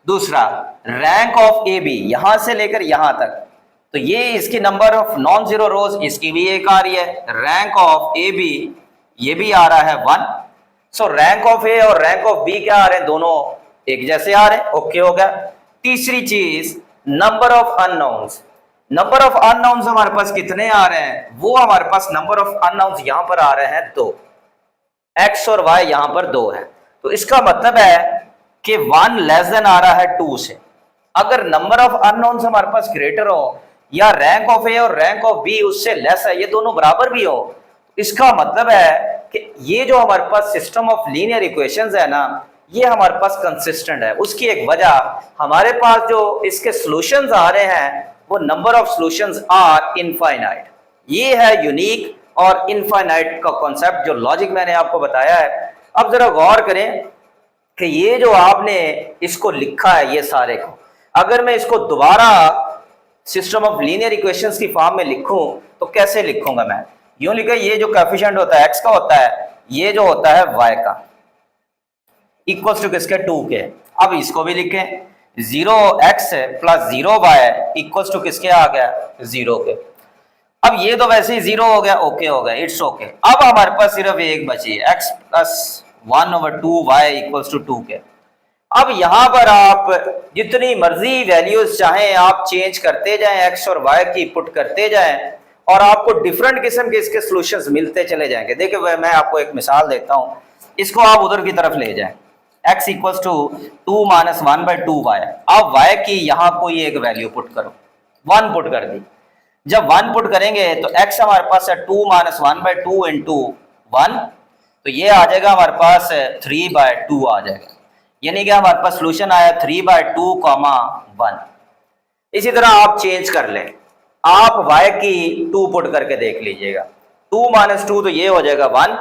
दूसरा, रैंक ऑफ ए बी यहां से लेकर यहां तक, तो ये इसकी नंबर ऑफ नॉन 0 रोज, इसकी भी एक आ रही है। रैंक ऑफ ए बी ये भी आ रहा है 1। सो रैंक ऑफ ए और रैंक ऑफ बी क्या आ रहे हैं, दोनों एक जैसे आ रहे हैं, ओके हो गया। तीसरी चीज, number of unknowns. Number of unknowns हमारे पास कितने आ रहे हैं, वो हमारे पास नंबर ऑफ अननोन्स यहां पर आ रहे हैं 2, एक्स और वाई यहां पर 2 है। तो इसका मतलब है कि 1 लेस देन आ रहा है 2 से। अगर नंबर ऑफ अननोन्स हमारे पास ग्रेटर हो या रैंक ऑफ ए और रैंक ऑफ बी उससे लेस है, ये दोनों बराबर भी हो, इसका मतलब है कि ये जो हमारे पास सिस्टम ऑफ लीनियर इक्वेशंस है ना, ये हमारे पास कंसिस्टेंट है। उसकी एक वजह, हमारे पास जो इसके सॉल्यूशंस आ रहे हैं वो number of solutions are infinite. ये है यूनिक और इनफाइनाइट का कॉन्सेप्ट जो लॉजिक मैंने आपको बताया है। अब जरा गौर करें कि ये जो आपने इसको लिखा है ये सारे को, अगर मैं इसको दोबारा सिस्टम ऑफ लीनियर इक्वेशंस की फॉर्म में लिखूं तो कैसे लिखूंगा मैं? यूं लिखा, ये जो कोएफिशिएंट होता है एक्स का होता है, ये जो होता है वाई का, इक्वल्स टू किसके? 2 के। अब इसको भी लिखें 0x plus 0y equals to किसके आ गया? 0 के। अब ये तो वैसे ही 0 हो गया, ओके हो गया, इट्स ओके। अब हमारे पास सिर्फ एक बची है, x plus 1/2y equals to 2 के। अब यहां पर आप जितनी मर्जी वैल्यूज चाहें आप चेंज करते जाएं, x और y की पुट करते जाएं और आपको डिफरेंट किस्म के इसके सॉल्यूशंस मिलते चले जाएंगे। देखिए मैं आपको एक मिसाल देता हूं, इसको आप उधर की तरफ ले जाएं, x इक्वल्स टू 2 - 1/2y। अब y की यहां कोई एक वैल्यू पुट करो, 1 पुट कर दी। जब 1 पुट करेंगे तो x हमारे पास है 2 - 1/2 इंटू 1, तो ये आ जाएगा हमारे पास 3/2 आ जाएगा, यानी कि हमारे पास सोल्यूशन आया 3/2, 1। इसी तरह आप चेंज कर लें, आप y की 2 पुट करके देख लीजिएगा, 2 - 2 तो ये हो जाएगा 1।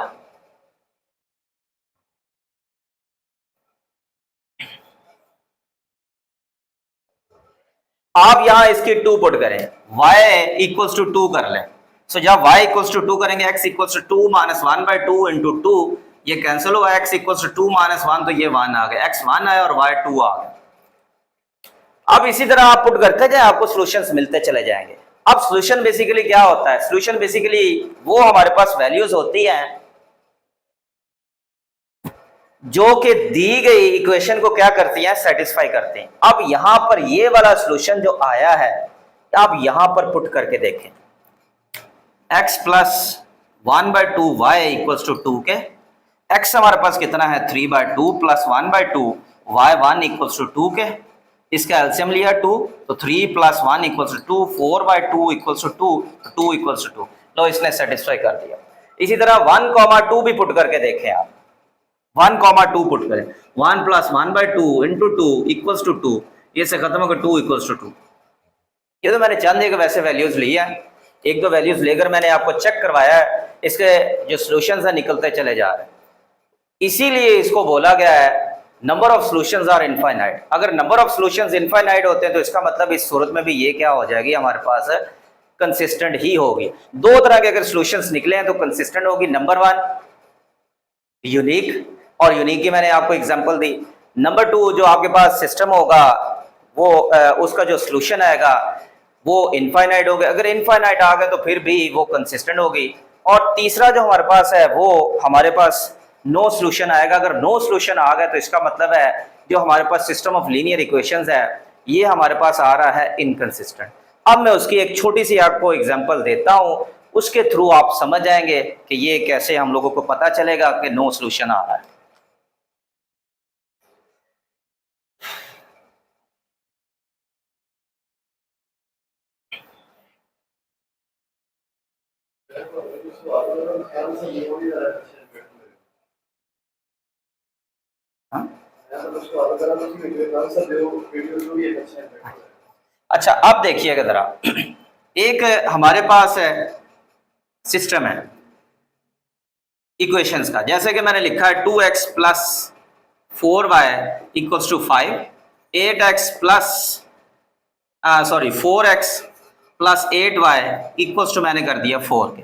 आप यहां इसकी 2 पुट करें, y इक्वल्स टू 2 कर लें। सो जब y इक्वल्स टू 2 करेंगे, x इक्वल्स टू 2 - 1/2 इंटू 2, ये कैंसिल हुआ, x इक्वल्स टू 2 - 1 तो ये 1 आ गया, x 1 आया और y 2 आ गया। अब इसी तरह आप पुट करते जाए, आपको सॉल्यूशंस मिलते चले जाएंगे। अब सॉल्यूशन बेसिकली क्या होता है? सॉल्यूशन बेसिकली वो हमारे पास वैल्यूज होती हैं जो कि दी गई इक्वेशन को क्या करती हैं? सेटिस्फाई करती हैं। अब यहां पर ये वाला सॉल्यूशन जो आया है, आप यहां पर पुट करके देखें, x plus 1/2y equals to 2 के। x हमारे पास कितना है? 3/2 प्लस 1/2 y 1 इक्वल्स टू 2 के। इसका एलसीएम लिया 2, तो 3 plus 1 equals to 2, 4/2 equals to 2, 2 equals to 2। लो, इसने सेटिस्फाई कर दिया। इसी तरह 1, 2 भी पुट करके देखें आप, 1, 2 पुट करें, 1 प्लस 1/2 इंटू 2 इक्वल्स टू 2, ये से खत्म होकर 2 इक्वल्स टू 2। ये तो मैंने चंद एक वैसे वैल्यूज लिया है, एक दो वैल्यूज लेकर मैंने आपको चेक करवाया है, इसके जो सॉल्यूशंस हैं निकलते चले जा रहे हैं। इसीलिए इसको बोला गया है number of solutions are infinite. अगर नंबर ऑफ सॉल्यूशंस इनफाइनाइट होते हैं तो इसका मतलब इस सूरत में भी ये क्या हो जाएगी, हमारे पास कंसिस्टेंट ही होगी। दो तरह के अगर सॉल्यूशंस निकले हैं तो कंसिस्टेंट होगी। नंबर 1 यूनिक, और यूनिक की मैंने आपको एग्जांपल दी। नंबर 2 जो आपके पास सिस्टम होगा वो उसका जो सॉल्यूशन आएगा वो इनफाइनाइट होगा। अगर इनफाइनाइट आ गए तो फिर भी वो कंसिस्टेंट होगी। और तीसरा जो हमारे पास है वो हमारे पास नो सॉल्यूशन आएगा। अगर नो सॉल्यूशन आ गया तो इसका मतलब है जो हमारे पास सिस्टम ऑफ लीनियर इक्वेशंस है ये हमारे पास आ रहा है इनकंसिस्टेंट। अब मैं उसकी एक छोटी सी आपको एग्जांपल देता हूं, उसके थ्रू आप समझ जाएंगे कि ये कैसे हम लोगों को पता चलेगा कि नो सॉल्यूशन आ रहा है। अच्छा, अब देखिएगा जरा, एक हमारे पास है सिस्टम है इक्वेशंस का, जैसे कि मैंने लिखा है 2x plus 4y equals to 5, 8x plus 4x plus 8y equals to मैंने कर दिया 4 के।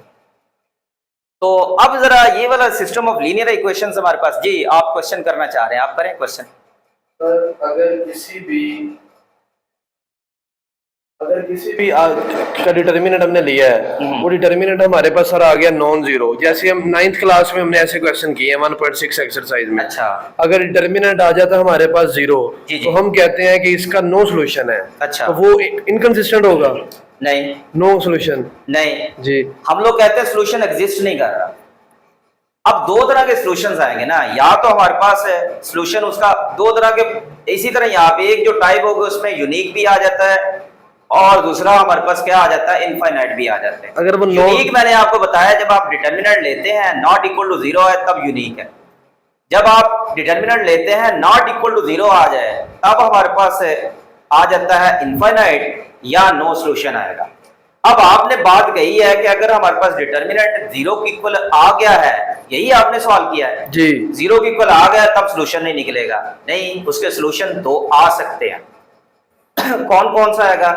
तो अब जरा ये वाला सिस्टम ऑफ लीनियर इक्वेशंस हमारे पास, जी आप क्वेश्चन करना चाह रहे हैं, आप करें क्वेश्चन। अगर किसी भी का डिटर्मिनेंट हमने लिया है, वो डिटर्मिनेंट हमारे पास सर आ गया नॉन जीरो। जैसे हम 9th क्लास में हमने ऐसे क्वेश्चन किए हैं 1.6 एक्सरसाइज में। अच्छा, अगर डिटर्मिनेंट आ जाता है हमारे पास जीरो, जी। तो हम कहते हैं कि इसका नो सॉल्यूशन है। अच्छा, तो वो इनकंसिस्टेंट होगा? नहीं, नो सॉल्यूशन नहीं जी। हम लोग कहते हैं सॉल्यूशन एग्जिस्ट नहीं कर रहा। अब दो तरह के सॉल्यूशंस आएंगे ना, या तो हमारे पास सॉल्यूशन उसका दो तरह के, इसी तरह यहाँ पे एक जो टाइप होगा उसमें यूनिक भी आ जाता है और दूसरा हमारे पास क्या आ जाता है, इनफाइनाइट भी आ जाते हैं। अगर वो यूनिक मैंने आपको बताया जब आप डिटर्मिनेंट लेते हैं नॉट इक्वल टू जीरो है तब यूनिक है। जब आप डिटर्मिनेंट लेते हैं नॉट इक्वल टू जीरो आ जाए तब हमारे पास आ जाता है इनफाइनाइट या नो सॉल्यूशन आएगा। अब आपने बात कही है कि अगर हमारे पास डिटर्मिनेंट जीरो के इक्वल आ गया है, यही आपने सवाल किया है जी, जीरो के इक्वल आ गया तब सॉल्यूशन नहीं निकलेगा, नहीं, उसके सॉल्यूशन दो आ सकते हैं। कौन कौन सा आएगा,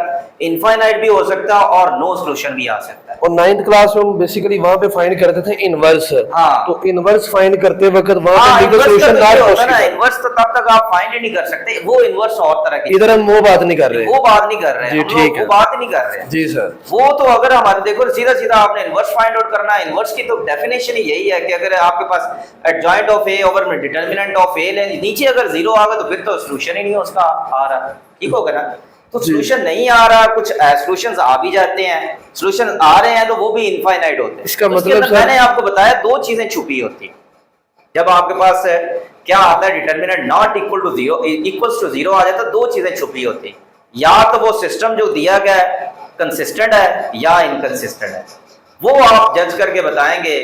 इनफाइनाइट भी हो सकता है और नो सॉल्यूशन भी आ सकता है। और 9th क्लास में हम बेसिकली वहां पे फाइंड करते थे इनवर्स। हाँ। तो इनवर्स फाइंड करते वक्त वहां हाँ, पे लीगल सॉल्यूशन ना इनवर्स तो तब तक आप फाइंड ही नहीं कर सकते, वो इनवर्स और तरह की, इधर हम वो बात नहीं कर रहे, वो बात नहीं कर रहे जी, हम लोग ठीक है, वो बात ही नहीं कर रहे जी सर। वो तो अगर हमारे देखो सीधा सीधा आपने इनवर्स फाइंड आउट करना है, इनवर्स की तो डेफिनेशन ही यही है कि अगर आपके पास एडजॉइंट ऑफ ए ओवर में डिटर्मिनेंट ऑफ ए ले, नीचे अगर जीरो आ गया तो फिर तो सॉल्यूशन ही नहीं उसका आ रहा, ठीक होगा ना। तो सॉल्यूशन नहीं आ रहा, कुछ सॉल्यूशंस आ भी जाते हैं, सॉल्यूशन आ रहे हैं तो वो भी इनफाइनाइट होते हैं। इसका तो मतलब मैंने आपको बताया दो चीजें छुपी होती हैं जब आपके पास क्या आता है determinant not equal to zero equals to zero आ जाता है, दो चीजें छुपी होती हैं, या तो वो सिस्टम जो दिया गया है कंसिस्टेंट है या इनकंसिस्टेंट है, वो आप जज करके बताएंगे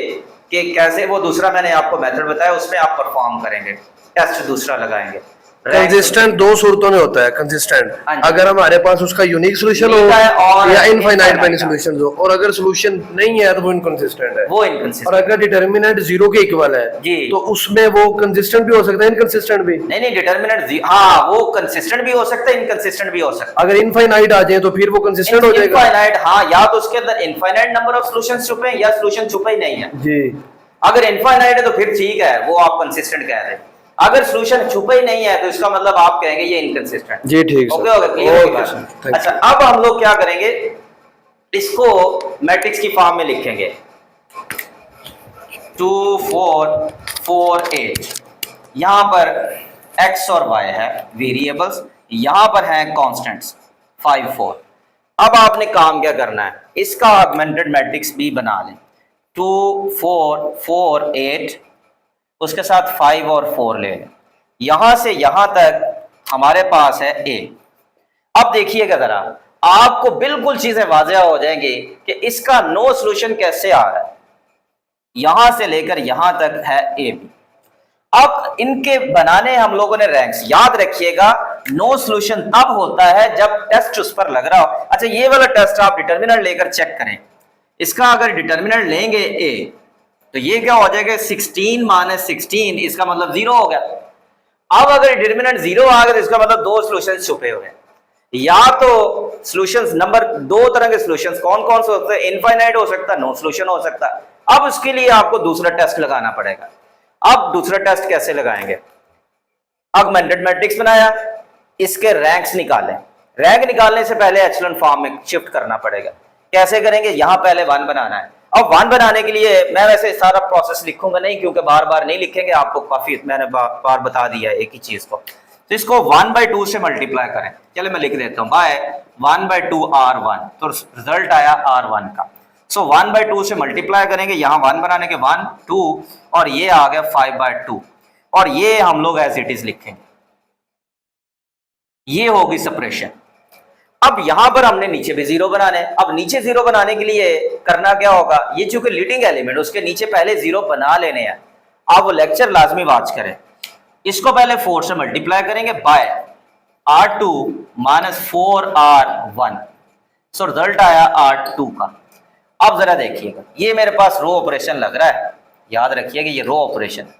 कि कैसे। वो दूसरा मैंने आपको मेथड बताया उसमें आप परफॉर्म करेंगे, टेस्ट दूसरा लगाएंगे। कंसिस्टेंट दो सूरतों में होता है कंसिस्टेंट, हाँ जी। अगर हमारे पास उसका यूनिक सॉल्यूशन हो और या इनफाइनाइट infinite सॉल्यूशन हो, और अगर सॉल्यूशन नहीं है तो वो इनकंसिस्टेंट है। वो और इनकंसिस्टेंट, अगर डिटर्मिनेंट जीरो के इक्वल है जी, तो उसमें वो कंसिस्टेंट भी हो सकता है इनकंसिस्टेंट भी। नहीं डिटर्मिनेंट, हाँ वो कंसिस्टेंट भी हो सकता है इनकंसिस्टेंट भी हो सकता है। अगर इनफाइनाइट आ जाए तो फिर वो कंसिस्टेंट हो जाएगा। इनफाइनाइट, हाँ, या तो उसके अंदर इनफाइनाइट नंबर ऑफ सॉल्यूशंस छुपे हैं या सॉल्यूशन छुपा ही नहीं है। जी, अगर इनफाइनाइट है तो फिर ठीक है, वो आप कंसिस्टेंट कह रहे हैं। अगर सॉल्यूशन छुपा ही नहीं है तो इसका मतलब आप कहेंगे ये इनकंसिस्टेंट। जी ठीक ओके सर, ओके, क्लियर होगी ओके बात। सर, थैंक अच्छा, अब हम लोग क्या करेंगे, इसको मैट्रिक्स की फॉर्म में लिखेंगे 2 4 4 8। यहां पर x और y है वेरिएबल्स, यहां पर हैं कांस्टेंट्स 5 4। अब आपने काम क्या करना है, इसका ऑगमेंटेड मैट्रिक्स भी बना लें 2 4 4 8, उसके साथ 5 और 4 ले लें, यहां से यहां तक हमारे पास है a। अब देखिएगा जरा, आपको बिल्कुल चीजें वाज़ेह हो जाएंगी कि इसका नो सॉल्यूशन कैसे आ रहा है। यहां से लेकर यहां तक है ए बी। अब इनके बनाने हम लोगों ने रैंक्स, याद रखिएगा नो सॉल्यूशन तब होता है जब टेस्ट उस पर लग रहा हो। अच्छा, ये वाला टेस्ट आप डिटर्मिनेंट लेकर चेक करें, इसका अगर डिटर्मिनेंट लेंगे ए तो ये क्या हो जाएगा 16 माइनस 16, इसका मतलब 0 हो गया। अब अगर डिटर्मिनेंट 0 आ गया तो इसका मतलब दो सॉल्यूशन छुपे हुए हैं, या तो सॉल्यूशंस नंबर दो तरह के सॉल्यूशंस कौन कौन से होते हैं, इनफाइनाइट हो सकता है, नो सॉल्यूशन हो सकता है। अब उसके लिए आपको दूसरा टेस्ट लगाना पड़ेगा। अब दूसरा टेस्ट कैसे लगाएंगे, ऑगमेंटेड मैट्रिक्स बनाया, इसके रैंक्स निकालें। रैंक निकालने से पहले एचेलॉन फॉर्म में शिफ्ट करना पड़ेगा। कैसे करेंगे, यहां पहले 1 बनाना है। अब 1 बनाने के लिए मैं वैसे सारा प्रोसेस लिखूंगा नहीं, क्योंकि बार बार नहीं लिखेंगे, आपको काफी मैंने बार बता दिया है एक ही चीज को। तो इसको 1/2 से मल्टीप्लाई करें, चले मैं लिख देता हूं, बाय 1/2 R1, तो रिजल्ट आया R1 का। सो 1/2 से मल्टीप्लाई करेंगे, यहां 1 बनाने के 1 2 और ये आ गया 5/2, और ये हम लोग एज इट इज लिखेंगे, ये होगी सेपरेशन। अब यहां पर हमने नीचे भी 0 बनाने, अब नीचे 0 बनाने के लिए करना क्या होगा, ये चूंकि लीडिंग एलिमेंट उसके नीचे पहले 0 बना लेने हैं। आप वो लेक्चर लाजमी वॉच करें। इसको पहले 4 से मल्टीप्लाई करेंगे bye R2 minus 4R1, so result आया R2 का। अब जरा देखिएगा, ये मेरे पास रो ऑपरेशन लग रहा है, याद रखिएगा ये रो ऑपरेशन।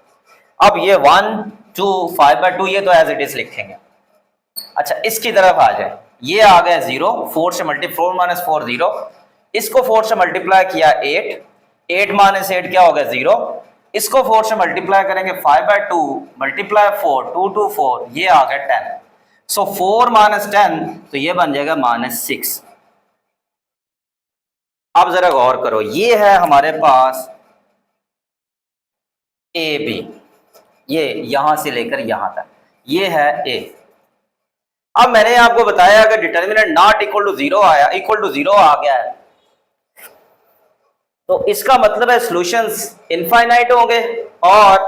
अब ये 1 2 5/2 ये तो एज इट इज लिखेंगे। अच्छा, इसकी तरफ आ जाए, ये आ गया 0, 4 से मल्टीप्लाई 4 माइनस 4 0, इसको 4 से मल्टीप्लाई किया 8, 8 माइनस 8 क्या होगा 0, इसको 4 से मल्टीप्लाई करेंगे 5/2 मल्टीप्लाई 4 2 2 4, ये आ गया 10। सो 4 माइनस 10 तो ये बन जाएगा -6। अब जरा गौर करो, ये है हमारे पास ए बी, ये यहां से लेकर यहां तक ये है ए। अब मैंने आपको बताया अगर डिटर्मिनेंट नॉट इक्वल टू 0 आया, इक्वल टू 0 आ गया है तो इसका मतलब है सॉल्यूशंस इनफाइनाइट होंगे और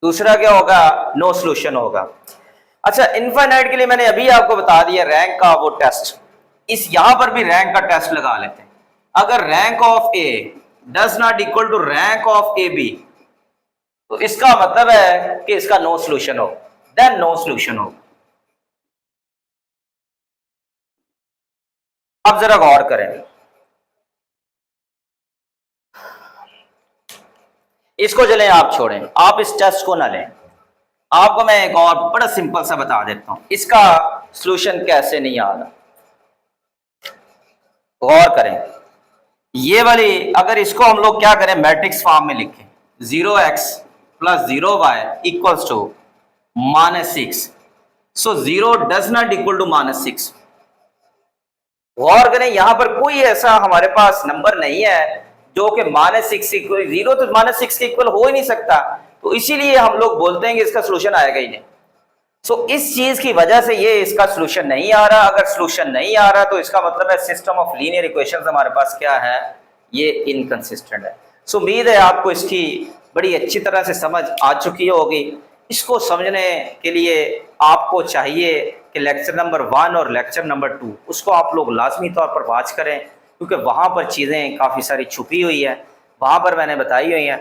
दूसरा क्या होगा, नो सॉल्यूशन होगा। अच्छा, इनफाइनाइट के लिए मैंने अभी आपको बता दिया रैंक का वो टेस्ट, इस यहां पर भी रैंक का टेस्ट लगा लेते हैं। अगर rank of A does not equal to rank of A B, तो इसका मतलब है कि इसका नो सॉल्यूशन हो, देन नो सॉल्यूशन हो। आप जरा गौर करें, इसको चलें आप छोड़ें, आप इस टेस्ट को ना लें। आपको मैं एक और बड़ा सिंपल सा बता देता हूं इसका सॉल्यूशन कैसे नहीं आ रहा। गौर करें, ये वाली अगर इसको हम लोग क्या करें, मैट्रिक्स फॉर्म में लिखें 0x + 0y equals to -6, so 0 does not equal to -6। गौर करें, यहां पर कोई ऐसा हमारे पास नंबर नहीं है जो कि -6 इक्वल 0, तो -6 के इक्वल हो ही नहीं सकता, तो इसीलिए हम लोग बोलते हैं कि इसका सॉल्यूशन आएगा ही नहीं। सो इस चीज की वजह से ये इसका सॉल्यूशन नहीं आ रहा। अगर सॉल्यूशन नहीं आ रहा तो इसका मतलब है सिस्टम ऑफ लीनियर इक्वेशंस हमारे पास क्या है, ये इनकंसिस्टेंट है। सो उम्मीद है आपको इसकी बड़ी अच्छी तरह से समझ आ चुकी होगी। इसको समझने के लिए आपको चाहिए कि लेक्चर नंबर 1 और लेक्चर नंबर 2 उसको आप लोग लाजमी तौर पर वॉच करें, क्योंकि वहाँ पर चीज़ें काफ़ी सारी छुपी हुई है, वहाँ पर मैंने बताई हुई हैं।